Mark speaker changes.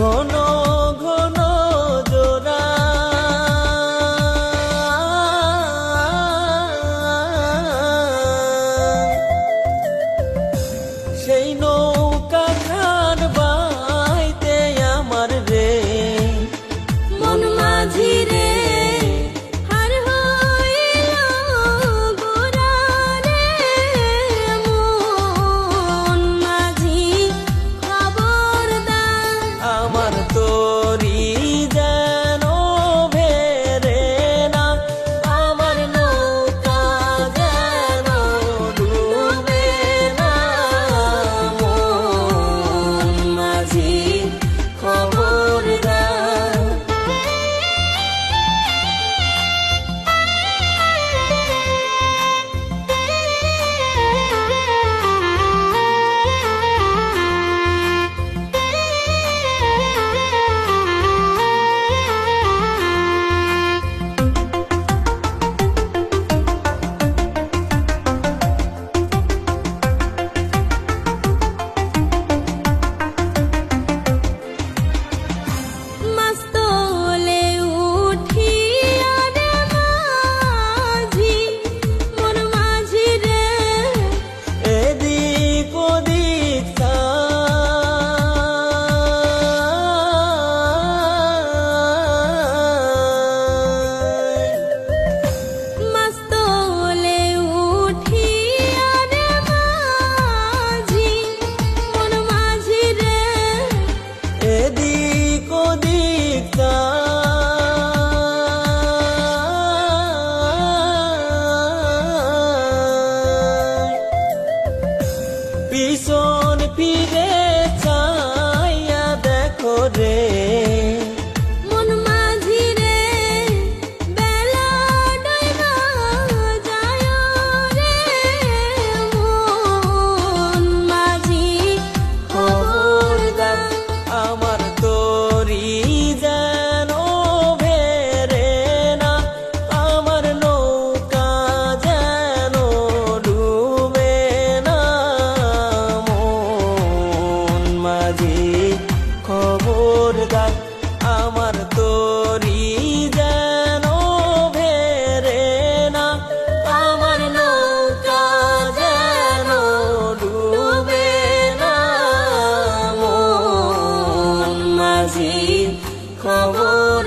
Speaker 1: ঘন ঘন জোড়া সেই নৌকা খান বাইতে আমার রে
Speaker 2: মন মাঝি রে হার হইল গোরা রে মন মাঝি খবরদার
Speaker 1: আমার তোরি যেন ভেরে না আমার নৌকা যেন ডুবে না
Speaker 2: মন মাঝি খবরদার মাস্তলে উঠিয়া রে মাঝি মন মাঝি রে
Speaker 1: এদিক ওদিক
Speaker 2: মাস্তলে উঠিয়া রে মাঝি মন মাঝি রে
Speaker 1: এদিক ওদিক পিছন ফিরে চাইয়া দেখো রে
Speaker 2: মন মাঝি রে বেলা ডুইবা যায় রে মন মাঝি খবরদার
Speaker 1: আমার তোরি যেন ভেরে না আমার নৌকা যেন ডুবে না মন মাঝি খবরদার আমার তোরি যেন ভেরে না আমার নৌকা যেন ডুবে না
Speaker 2: মন মাঝি খবর